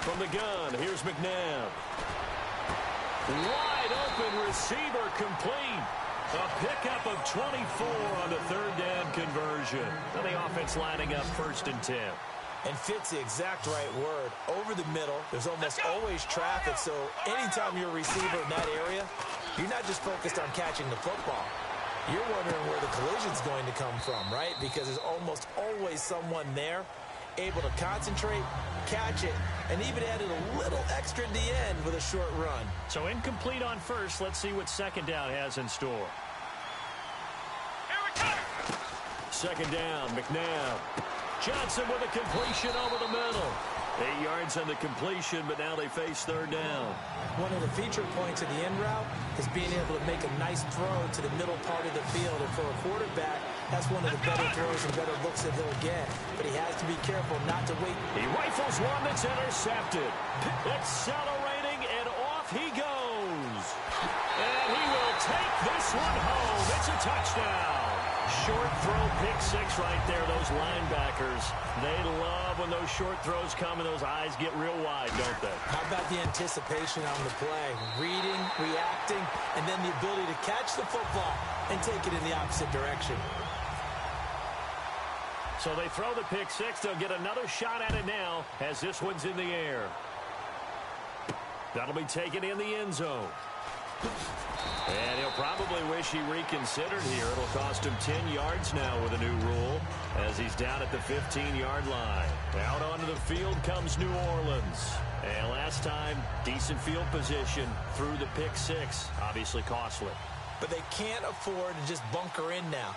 From the gun, here's McNabb. Wide open receiver complete. A pickup of 24 on the third down conversion. And the offense lining up 1st and 10. And fits the exact right word. Over the middle, there's almost always traffic, so anytime you're a receiver in that area, you're not just focused on catching the football. You're wondering where the collision's going to come from, right? Because there's almost always someone there able to concentrate, catch it, and even added a little extra at the end with a short run. So incomplete on first. Let's see what second down has in store. Second down, McNabb. Johnson with a completion over the middle. 8 yards on the completion, but now they face third down. One of the feature points of the in route is being able to make a nice throw to the middle part of the field. And for a quarterback, That's one of the better throws and better looks that he'll get. But he has to be careful not to wait. He rifles one that's intercepted. Accelerating, and off he goes. And he will take this one home. It's a touchdown. Short throw, pick six right there. Those linebackers, they love when those short throws come and those eyes get real wide, don't they? How about the anticipation on the play? Reading, reacting, and then the ability to catch the football and take it in the opposite direction. So they throw the pick six. They'll get another shot at it now as this one's in the air. That'll be taken in the end zone. And he'll probably wish he reconsidered here. It'll cost him 10 yards now with a new rule as he's down at the 15-yard line. Out onto the field comes New Orleans. And last time, decent field position through the pick six. Obviously costly. But they can't afford to just bunker in now.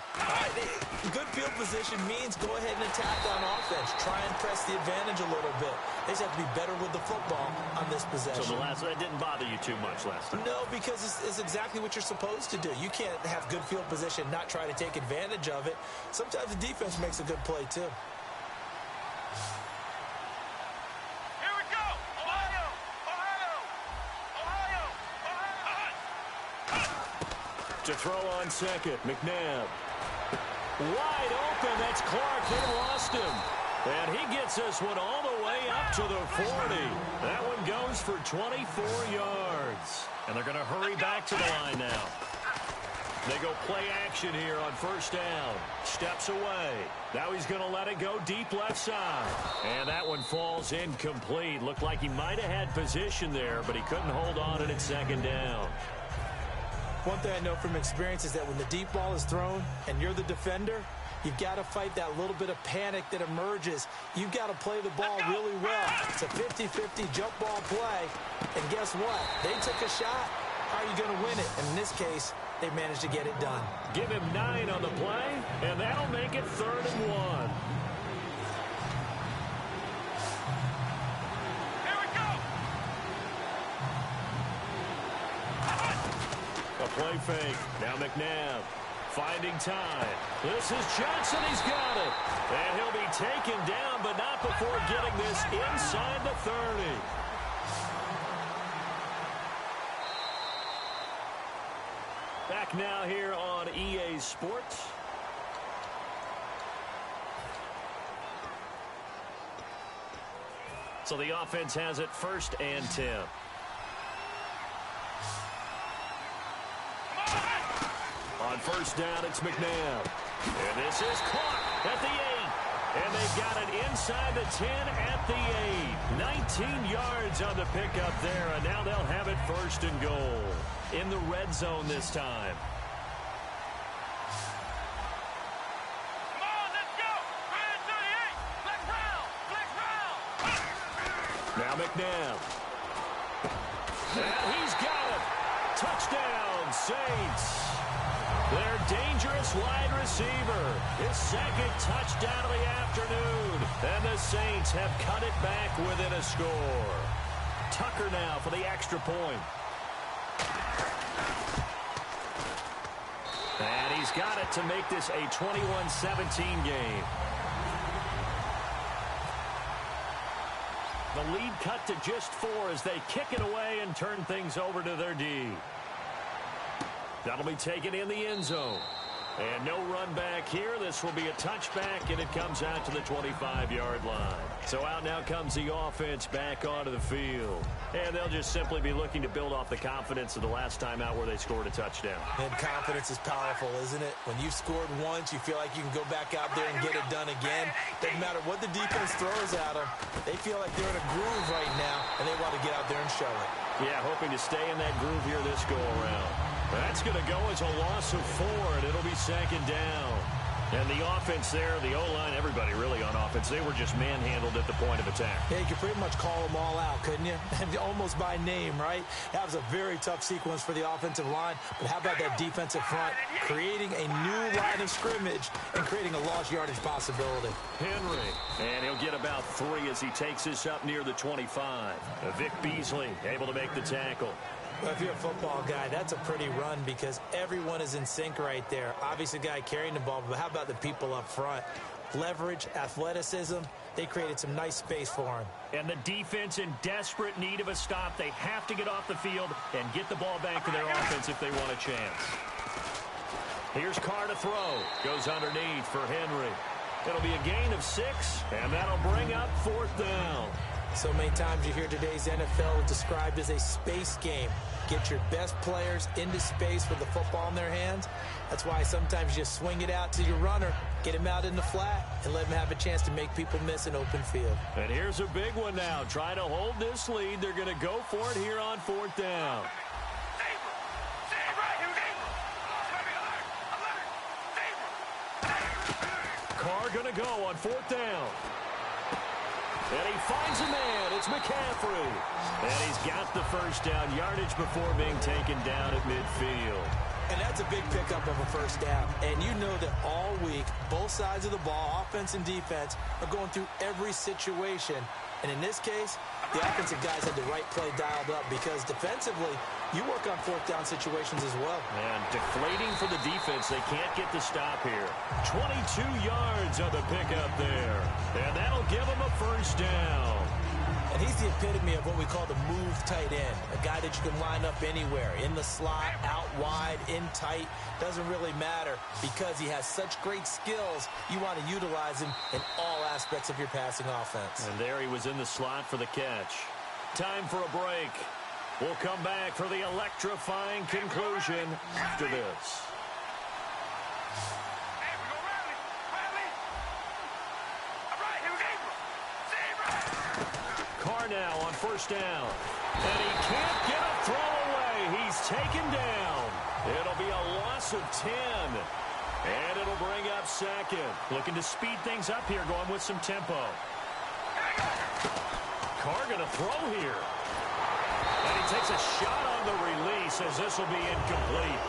Good field position means go ahead and attack on offense. Try and press the advantage a little bit. They just have to be better with the football on this possession. So that didn't bother you too much last time? No, because it's exactly what you're supposed to do. You can't have good field position, not try to take advantage of it. Sometimes the defense makes a good play, too. To throw on second, McNabb. Wide open, that's Clark. They lost him. And he gets this one all the way up to the 40. That one goes for 24 yards. And they're going to hurry back to the line now. They go play action here on first down. Steps away. Now he's going to let it go deep left side. And that one falls incomplete. Looked like he might have had position there, but he couldn't hold on it at second down. One thing I know from experience is that when the deep ball is thrown and you're the defender, you've got to fight that little bit of panic that emerges. You've got to play the ball really well. It's a 50-50 jump ball play. And guess what? They took a shot. How are you going to win it? And in this case, they managed to get it done. Give him 9 on the play, and that'll make it 3rd and 1. Play fake. Now McNabb finding time. This is Johnson. He's got it. And he'll be taken down, but not before getting this inside the 30. Back now here on EA Sports. So the offense has it 1st and 10. On first down, it's McNabb. And this is caught at the 8. And they've got it inside the 10 at the 8. 19 yards on the pickup there, and now they'll have it 1st and goal. In the red zone this time. Come on, let's go. Right into the 8. Flex round. Flex round. Now McNabb. And he's got it. Touchdown, Saints. Their dangerous wide receiver. His 2nd touchdown of the afternoon. And the Saints have cut it back within a score. Tucker now for the extra point. And he's got it to make this a 21-17 game. The lead cut to just 4 as they kick it away and turn things over to their D. That'll be taken in the end zone. And no run back here. This will be a touchback, and it comes out to the 25-yard line. So out now comes the offense back onto the field. And they'll just simply be looking to build off the confidence of the last time out where they scored a touchdown. And confidence is powerful, isn't it? When you've scored once, you feel like you can go back out there and get it done again. Doesn't matter what the defense throws at them. They feel like they're in a groove right now, and they want to get out there and show it. Yeah, hoping to stay in that groove here this go-around. That's going to go as a loss of 4, and it'll be 2nd down. And the offense there, the O-line, everybody really on offense, they were just manhandled at the point of attack. Yeah, you could pretty much call them all out, couldn't you? Almost by name, right? That was a very tough sequence for the offensive line. But how about that defensive front creating a new line of scrimmage and creating a lost yardage possibility? Henry, and he'll get about 3 as he takes this up near the 25. Vic Beasley able to make the tackle. Well, if you're a football guy, that's a pretty run because everyone is in sync right there. Obviously, the guy carrying the ball, but how about the people up front? Leverage, athleticism, they created some nice space for him. And the defense in desperate need of a stop. They have to get off the field and get the ball back to their offense if they want a chance. Here's Carr to throw. Goes underneath for Henry. It'll be a gain of 6, and that'll bring up 4th down. So many times you hear today's NFL described as a space game. Get your best players into space with the football in their hands. That's why sometimes you just swing it out to your runner, get him out in the flat, and let him have a chance to make people miss an open field. And here's a big one now. Trying to hold this lead. They're going to go for it here on 4th down. Carr going to go on 4th down. And he finds a man. It's McCaffrey. And he's got the first down yardage before being taken down at midfield. And that's a big pickup of a first down. And you know that all week, both sides of the ball, offense and defense, are going through every situation. And in this case, the offensive guys had the right play dialed up because defensively, you work on 4th down situations as well. And deflating for the defense. They can't get the stop here. 22 yards on the pickup there. And that'll give them a first down. And he's the epitome of what we call the move tight end. A guy that you can line up anywhere. In the slot, out wide, in tight. Doesn't really matter because he has such great skills. You want to utilize him in all aspects of your passing offense. And there he was in the slot for the catch. Time for a break. We'll come back for the electrifying conclusion after this. Carr now on first down. And he can't get a throw away. He's taken down. It'll be a loss of 10. And it'll bring up 2nd. Looking to speed things up here, going with some tempo. Carr going to throw here. And he takes a shot on the release as this will be incomplete.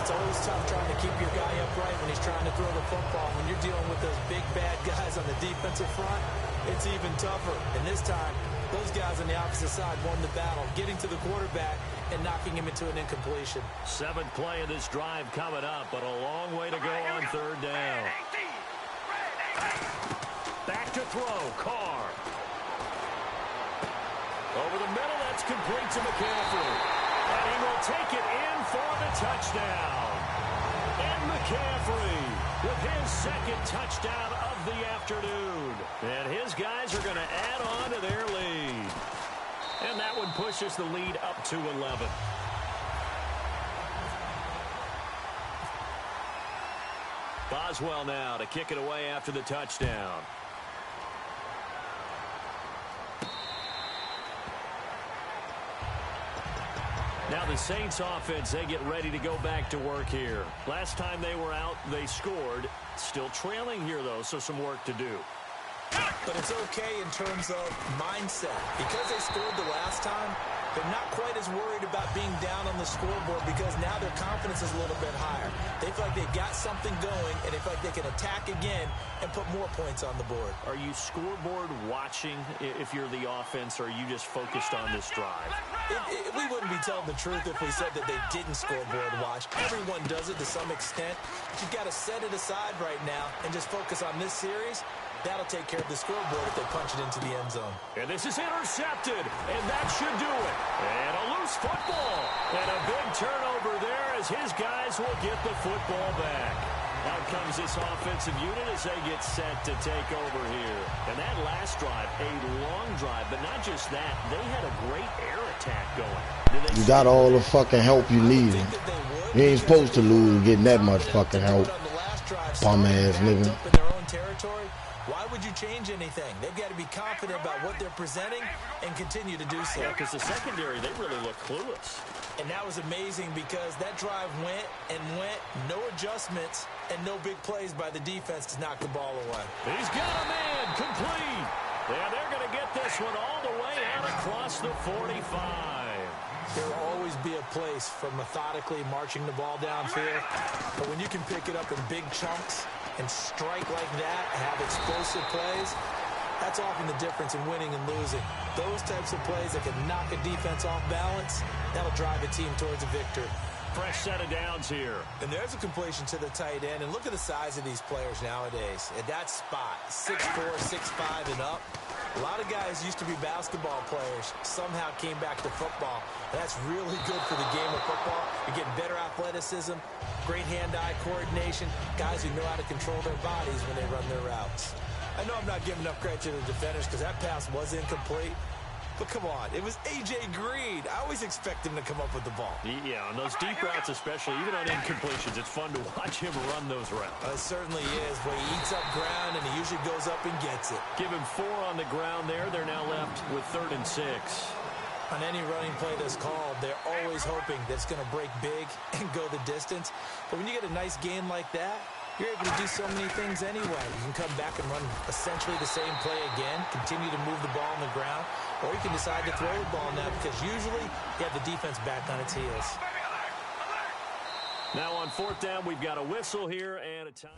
It's always tough trying to keep your guy upright when he's trying to throw the football. When you're dealing with those big, bad guys on the defensive front, it's even tougher. And this time, those guys on the opposite side won the battle, getting to the quarterback and knocking him into an incompletion. 7th play of this drive coming up, but a long way to go on 3rd down. Back to throw, Carr. Over the middle, that's complete to McCaffrey. And he will take it in for the touchdown. And McCaffrey with his 2nd touchdown of the afternoon. And his guys are going to add on to their lead. And that one pushes the lead up to 11. Boswell now to kick it away after the touchdown. Now the Saints offense, they get ready to go back to work here. Last time they were out, they scored. Still trailing here, though, so some work to do. But it's okay in terms of mindset. Because they scored the last time, they're not quite as worried about being down on the scoreboard because now their confidence is a little bit higher. They feel like they've got something going, and they feel like they can attack again and put more points on the board. Are you scoreboard watching if you're the offense, or are you just focused on this drive? We wouldn't be telling the truth if we said that they didn't scoreboard watch. Everyone does it to some extent. But you've got to set it aside right now and just focus on this series. That'll take care of the scoreboard if they punch it into the end zone. And this is intercepted, and that should do it. And a loose football. And a big turnover there as his guys will get the football back. Out comes this offensive unit as they get set to take over here. And that last drive, a long drive, but not just that. They had a great air attack going. You got all the fucking help you need. You ain't supposed to lose getting that much fucking help. Bum ass nigga. Why would you change anything? They've got to be confident about what they're presenting and continue to do so. Yeah, because the secondary, they really look clueless. And that was amazing because that drive went and went, no adjustments, and no big plays by the defense to knock the ball away. He's got a man, complete. Yeah, they're going to get this one all the way out across the 45. There will always be a place for methodically marching the ball downfield. But when you can pick it up in big chunks and strike like that, have explosive plays, That's often the difference in winning and losing. Those types of plays that can knock a defense off balance, that'll drive a team towards a victory. Fresh set of downs here. And there's a completion to the tight end. And look at the size of these players nowadays. At that spot, 6'4", 6'5", and up. A lot of guys used to be basketball players, somehow came back to football. And that's really good for the game of football. You're getting better athleticism, great hand-eye coordination, guys who know how to control their bodies when they run their routes. I know I'm not giving enough credit to the defenders because that pass was incomplete. But come on, it was A.J. Green. I always expect him to come up with the ball. Yeah, on those deep routes especially, even on incompletions, it's fun to watch him run those routes. It certainly is. But he eats up ground, and he usually goes up and gets it. Give him 4 on the ground there. They're now left with 3rd and 6. On any running play that's called, they're always hoping that it's going to break big and go the distance. But when you get a nice gain like that, you're able to do so many things anyway. You can come back and run essentially the same play again, continue to move the ball on the ground, or you can decide to throw the ball now because usually you have the defense back on its heels. Now on 4th down, we've got a whistle here and a time.